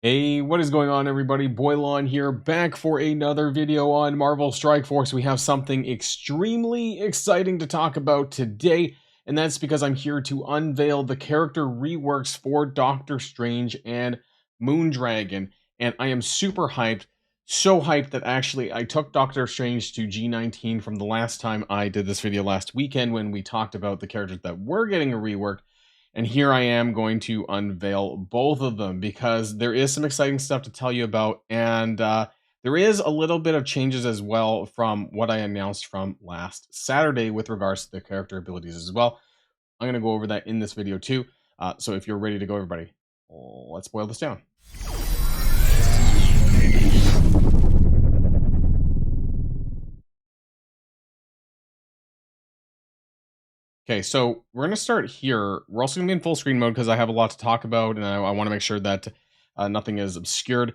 Hey, what is going on, everybody? Boylon here, back for another video on Marvel Strike Force. We have something extremely exciting to talk about today, and that's because I'm here to unveil the character reworks for Doctor Strange and Moondragon, and I am super hyped, so hyped that actually I took Doctor Strange to G19 from the last time I did this video last weekend when we talked about the characters that were getting a rework. And here I am going to unveil both of them because there is some exciting stuff to tell you about. And there is a little bit of changes as well from what I announced from last Saturday with regards to the character abilities as well. I'm going to go over that in this video too. So if you're ready to go, everybody, let's boil this down. Okay, so we're going to start here. We're also going to be in full screen mode because I have a lot to talk about and I want to make sure that nothing is obscured.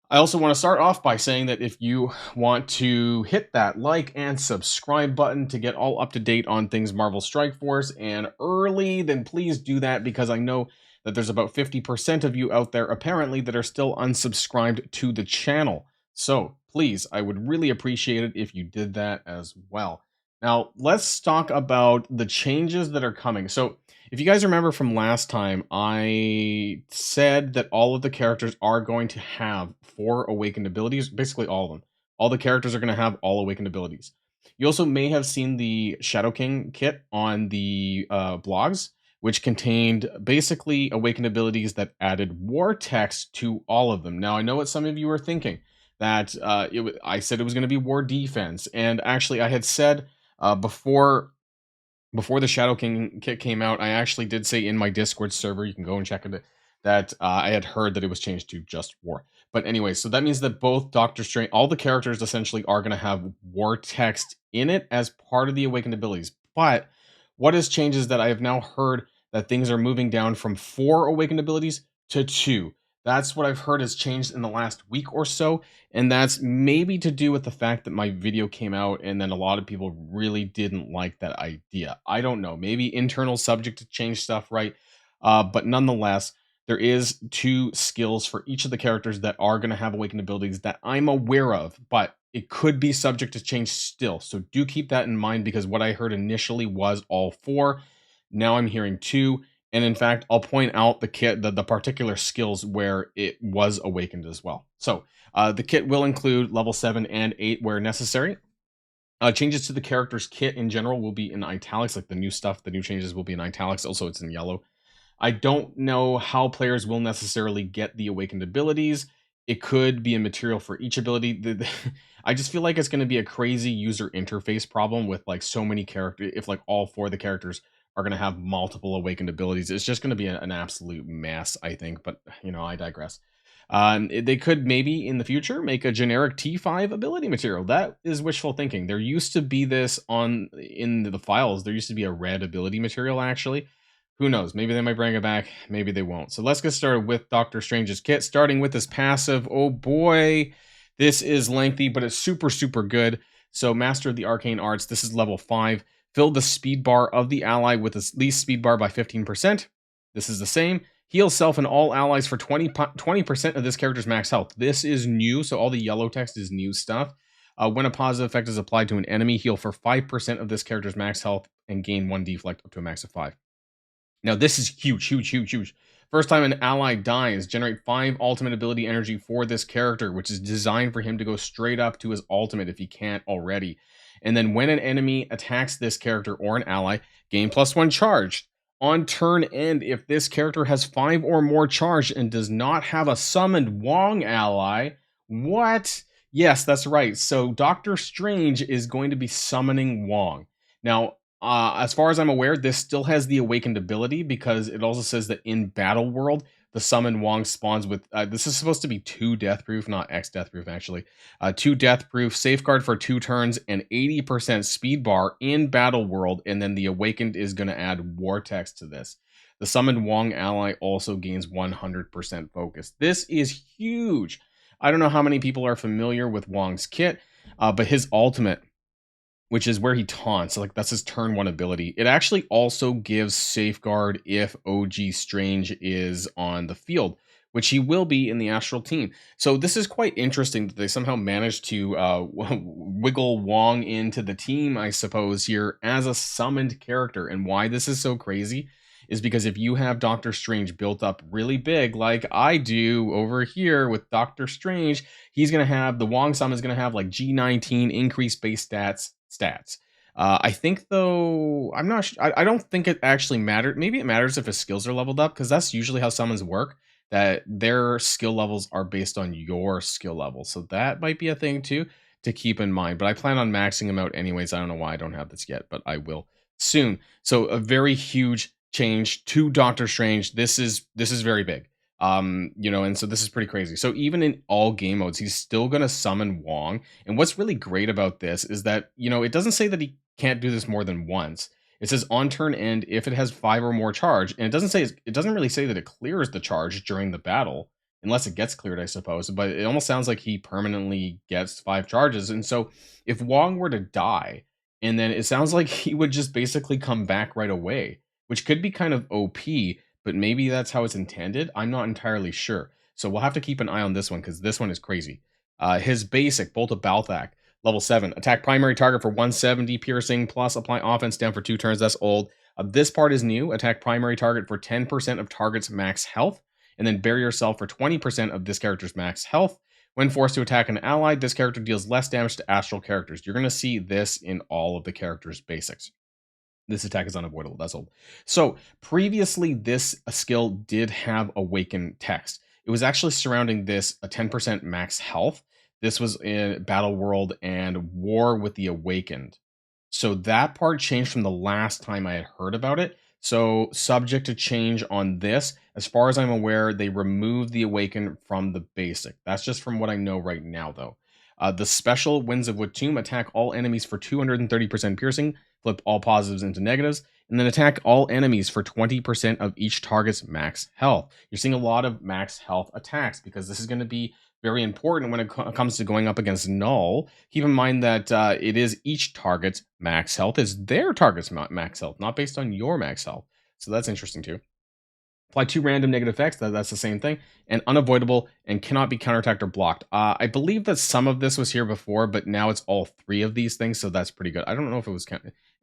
I also want to start off by saying that if you want to hit that like and subscribe button to get all up to date on things Marvel Strike Force and early, then please do that because I know that there's about 50% of you out there apparently that are still unsubscribed to the channel. So please, I would really appreciate it if you did that as well. Now, let's talk about the changes that are coming. So, if you guys remember from last time, I said that all of the characters are going to have 4 awakened abilities, basically all of them. All the characters are going to have all awakened abilities. You also may have seen the Shadow King kit on the blogs, which contained basically awakened abilities that added war text to all of them. Now, I know what some of you are thinking, that I said it was going to be war defense, and actually I had said before the Shadow King kit came out, I actually did say in my Discord server, you can go and check it, that I had heard that it was changed to just war. But anyway, so that means that both Doctor Strange, all the characters essentially are going to have war text in it as part of the awakened abilities. But what has changed is that I have now heard that things are moving down from 4 awakened abilities to 2. That's what I've heard has changed in the last week or so, and that's maybe to do with the fact that my video came out and then a lot of people really didn't like that idea. I don't know, maybe internal subject to change stuff, right? But nonetheless, there is 2 skills for each of the characters that are going to have awakened abilities that I'm aware of, but it could be subject to change still. So do keep that in mind because what I heard initially was all 4. Now I'm hearing 2. And in fact, I'll point out the particular skills where it was awakened as well. So the kit will include level 7 and 8 where necessary. Changes to the character's kit in general will be in italics, like the new stuff, the new changes will be in italics. Also, it's in yellow. I don't know how players will necessarily get the awakened abilities. It could be a material for each ability. I just feel like it's going to be a crazy user interface problem with like so many characters. If like all 4 of the characters are going to have multiple awakened abilities, it's just going to be an absolute mess, I think. But you know, I digress. They could maybe in the future make a generic T5 ability material. That is wishful thinking. There used to be this in the files. There used to be a red ability material actually. Who knows? Maybe they might bring it back. Maybe they won't. So let's get started with Doctor Strange's kit, starting with his passive. Oh boy, this is lengthy, but it's super, super good. So Master of the Arcane Arts, this is level 5. Fill the speed bar of the ally with its least speed bar by 15%. This is the same. Heal self and all allies for 20% of this character's max health. This is new, so all the yellow text is new stuff. When a positive effect is applied to an enemy, heal for 5% of this character's max health and gain 1 deflect up to a max of 5. Now, this is huge, huge, huge, huge. First time an ally dies, generate 5 ultimate ability energy for this character, which is designed for him to go straight up to his ultimate if he can't already. And then when an enemy attacks this character or an ally, gain +1 charge. On turn end, if this character has 5 or more charge and does not have a summoned Wong ally, what? Yes, that's right. So Doctor Strange is going to be summoning Wong. Now, as far as I'm aware, this still has the awakened ability because it also says that in Battle World, the summon Wong spawns with, this is supposed to be 2 death proof, not X death proof actually. 2 death proof, safeguard for 2 turns, and 80% speed bar in Battle World, and then the awakened is going to add war text to this. The summoned Wong ally also gains 100% focus. This is huge. I don't know how many people are familiar with Wong's kit, but his ultimate, which is where he taunts, like that's his turn 1 ability. It actually also gives safeguard if OG Strange is on the field, which he will be in the Astral team. So this is quite interesting that they somehow managed to wiggle Wong into the team, I suppose, here as a summoned character. And why this is so crazy is because if you have Doctor Strange built up really big, like I do over here with Doctor Strange, he's going to have the Wong summon is going to have like G19 increased base stats. I think though, I'm not. I don't think it actually mattered. Maybe it matters if his skills are leveled up because that's usually how summons work. That their skill levels are based on your skill level, so that might be a thing too to keep in mind. But I plan on maxing him out anyways. I don't know why I don't have this yet, but I will soon. So a very huge change to Doctor Strange. This is very big. And so this is pretty crazy. So even in all game modes, he's still gonna summon Wong. And what's really great about this is that, it doesn't say that he can't do this more than once. It says on turn end if it has 5 or more charge, and it doesn't really say that it clears the charge during the battle unless it gets cleared, I suppose. But it almost sounds like he permanently gets 5 charges. And so if Wong were to die, and then it sounds like he would just basically come back right away, which could be kind of OP, but maybe that's how it's intended. I'm not entirely sure. So we'll have to keep an eye on this one because this one is crazy. His basic Bolt of Balthak. Level 7. Attack primary target for 170 piercing, plus apply offense down for 2 turns. That's old. This part is new. Attack primary target for 10% of target's max health, and then bury yourself for 20% of this character's max health. When forced to attack an ally, this character deals less damage to astral characters. You're going to see this in all of the character's basics. This attack is unavoidable. That's old. So previously, this skill did have Awaken text. It was actually surrounding this a 10% max health. This was in Battle World and War with the Awakened. So that part changed from the last time I had heard about it. So subject to change on this. As far as I'm aware, they removed the Awakened from the basic. That's just from what I know right now, though. The special Winds of Watoomb attack all enemies for 230% piercing, flip all positives into negatives, and then attack all enemies for 20% of each target's max health. You're seeing a lot of max health attacks because this is going to be very important when it comes to going up against Null. Keep in mind that it is each target's max health is their target's max health, not based on your max health. So that's interesting too. Apply 2 random negative effects, that's the same thing, and unavoidable and cannot be counterattacked or blocked. I believe that some of this was here before, but now it's all 3 of these things, so that's pretty good. I don't know if it was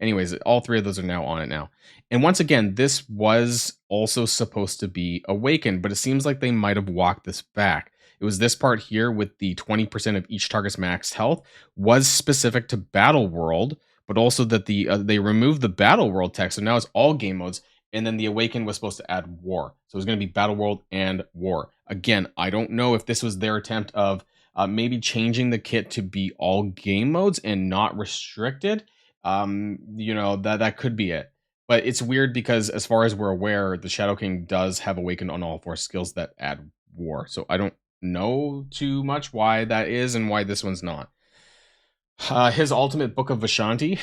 anyways, all 3 of those are now on it now. And once again, this was also supposed to be Awakened, but it seems like they might have walked this back. It was this part here with the 20% of each target's max health was specific to Battle World, but also that they removed the Battle World text, so now it's all game modes. And then the Awaken was supposed to add War. So it was going to be Battle World and War. Again, I don't know if this was their attempt of maybe changing the kit to be all game modes and not restricted. That could be it. But it's weird because as far as we're aware, the Shadow King does have Awakened on all 4 skills that add War. So I don't know too much why that is and why this one's not. His ultimate Book of Vishanti.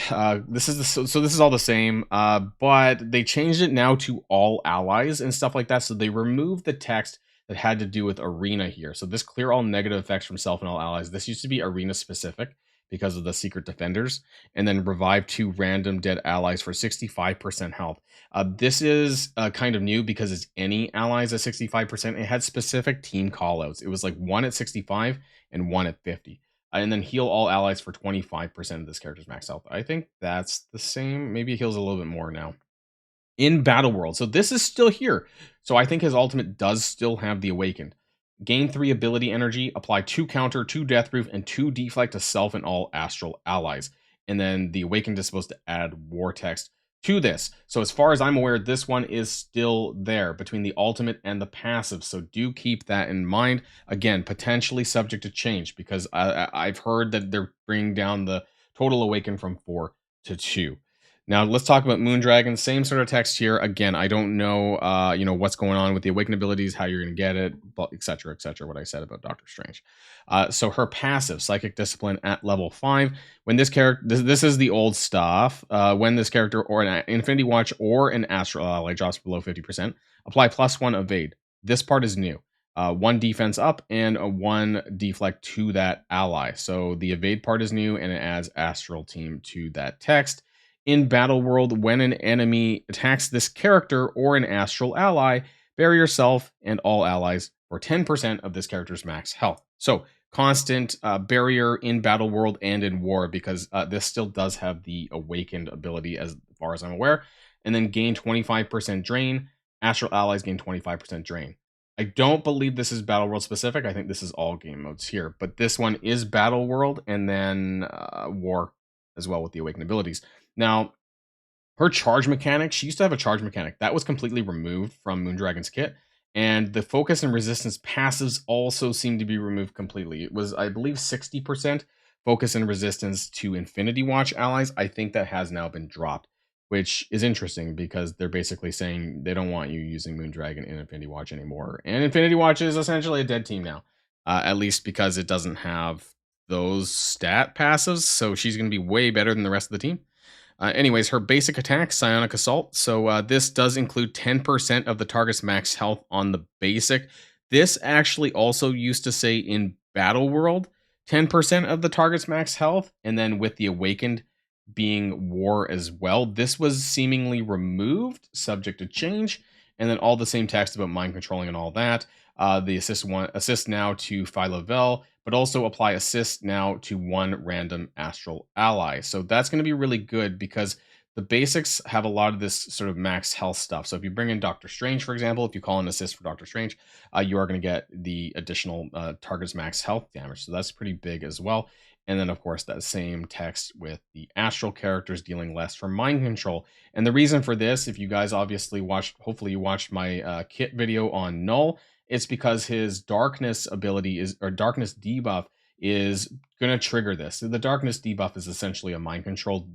This is all the same, but they changed it now to all allies and stuff like that. So they removed the text that had to do with arena here. So this clear all negative effects from self and all allies. This used to be arena specific because of the secret defenders, and then revive 2 random dead allies for 65% health. This is kind of new because it's any allies at 65%. It had specific team callouts. It was like 1 at 65 and 1 at 50. And then heal all allies for 25% of this character's max health. I think that's the same. Maybe it heals a little bit more now. In Battle World. So this is still here. So I think his ultimate does still have the Awakened. Gain 3 ability energy, apply 2 counter, 2 death proof, and 2 deflect to self and all astral allies. And then the Awakened is supposed to add war text to this. So as far as I'm aware, this one is still there between the ultimate and the passive. So do keep that in mind. Again, potentially subject to change because I've heard that they're bringing down the total Awaken from 4 to 2. Now let's talk about Moondragon. Same sort of text here. Again, I don't know, what's going on with the Awaken abilities, how you're going to get it, etc., etc. What I said about Doctor Strange. So her passive, Psychic Discipline at level 5. When this character, this is the old stuff. When this character or an Infinity Watch or an Astral ally drops below 50%, apply +1 evade. This part is new. 1 defense up and a 1 deflect to that ally. So the evade part is new and it adds Astral Team to that text. In Battle World, when an enemy attacks this character or an astral ally, bury yourself and all allies for 10% of this character's max health. So constant barrier in Battle World and in War, because this still does have the Awakened ability as far as I'm aware. And then gain 25% drain. Astral allies gain 25% drain. I don't believe this is Battle World specific. I think this is all game modes here. But this one is Battle World and then War as well with the Awakened abilities. Now, her charge mechanic, she used to have a charge mechanic. That was completely removed from Moondragon's kit. And the focus and resistance passives also seem to be removed completely. It was, I believe, 60% focus and resistance to Infinity Watch allies. I think that has now been dropped, which is interesting because they're basically saying they don't want you using Moondragon in Infinity Watch anymore. And Infinity Watch is essentially a dead team now, at least because it doesn't have those stat passives. So she's going to be way better than the rest of the team. Anyways, her basic attack, Psionic Assault. So this does include 10% of the target's max health on the basic. This actually also used to say in Battle World, 10% of the target's max health. And then with the Awakened being War as well, this was seemingly removed, subject to change. And then all the same text about mind controlling and all that. The assist now to Phyla-Vell, but also apply assist now to one random astral ally. So that's going to be really good because the basics have a lot of this sort of max health stuff. So if you bring in Doctor Strange, for example, if you call an assist for Doctor Strange, you are going to get the additional target's max health damage. So that's pretty big as well. And then, of course, that same text with the astral characters dealing less from mind control. And the reason for this, if you guys obviously watched, hopefully you watched my kit video on Null, it's because his darkness ability is, or darkness debuff is going to trigger this. So the darkness debuff is essentially a mind control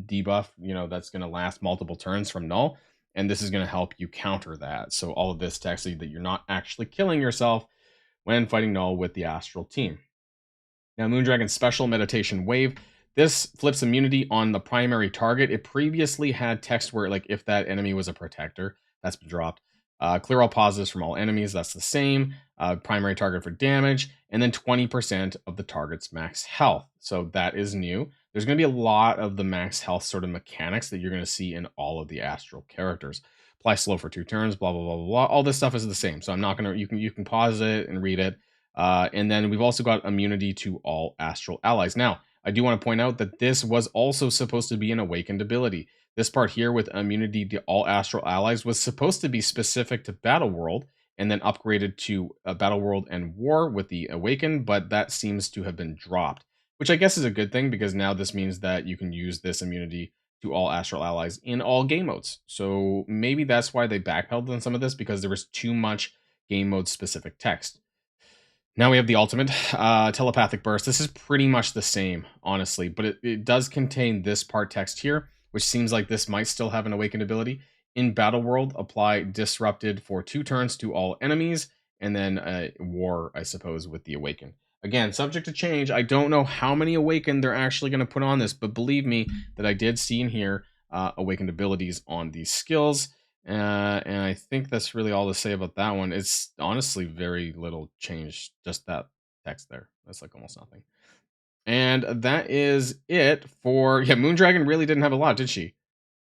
debuff, you know, that's going to last multiple turns from Null. And this is going to help you counter that. So all of this text so that you're not actually killing yourself when fighting Null with the astral team. Now, Moondragon's special meditation wave. This flips immunity on the primary target. It previously had text where, like, if that enemy was a protector, that's been dropped. Clear all positives from all enemies, that's the same. Primary target for damage, and then 20% of the target's max health. So that is new. There's going to be a lot of the max health sort of mechanics that you're going to see in all of the astral characters. Apply slow for 2 turns, blah, blah, blah, blah, blah. All this stuff is the same. So I'm not going to, you can pause it and read it. And then we've also got immunity to all astral allies. Now, I do want to point out that this was also supposed to be an awakened ability. This part here with immunity to all astral allies was supposed to be specific to Battle World and then upgraded to Battle World and War with the Awakened, but that seems to have been dropped, which I guess is a good thing because now this means that you can use this immunity to all astral allies in all game modes. So maybe that's why they backpedaled on some of this, because there was too much game mode specific text. Now we have the ultimate, Telepathic Burst. This is pretty much the same, honestly, but it does contain this part text here, which seems like this might still have an Awakened ability. In Battle World, apply Disrupted for 2 turns to all enemies, and then War, I suppose, with the Awakened. Again, subject to change. I don't know how many Awakened they're actually going to put on this, but believe me that I did see and hear Awakened abilities on these skills. And I think that's really all to say about that one. It's honestly very little change, just that text there. That's like almost nothing. And that is it for, yeah, Moondragon really didn't have a lot, did she?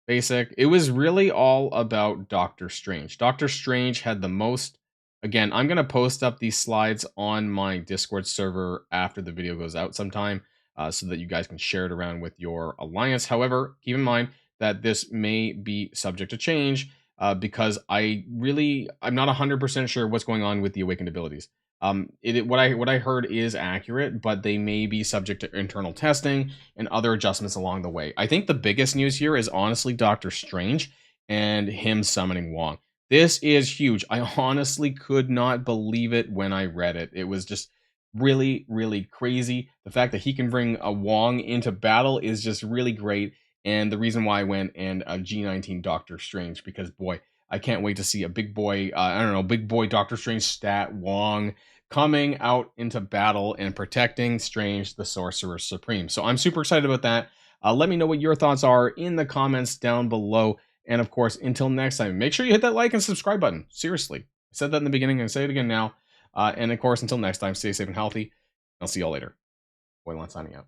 Basic. It was really all about Doctor Strange. Doctor Strange had the most. Again, I'm going to post up these slides on my Discord server after the video goes out sometime so that you guys can share it around with your alliance. However, keep in mind that this may be subject to change because I'm not 100% sure what's going on with the Awakened abilities. What I heard is accurate, but they may be subject to internal testing and other adjustments along the way. I think the biggest news here is honestly Doctor Strange and him summoning Wong. This is huge. I honestly could not believe it when I read it. It was just really, really crazy. The fact that he can bring a Wong into battle is just really great. And the reason why I went and G19 Doctor Strange, because boy, I can't wait to see a big boy, big boy Doctor Strange stat Wong coming out into battle and protecting Strange, the Sorcerer Supreme. So I'm super excited about that. Let me know what your thoughts are in the comments down below. And of course, until next time, make sure you hit that like and subscribe button. Seriously. I said that in the beginning and I say it again now. And of course, until next time, stay safe and healthy. I'll see y'all later. Boylon signing out.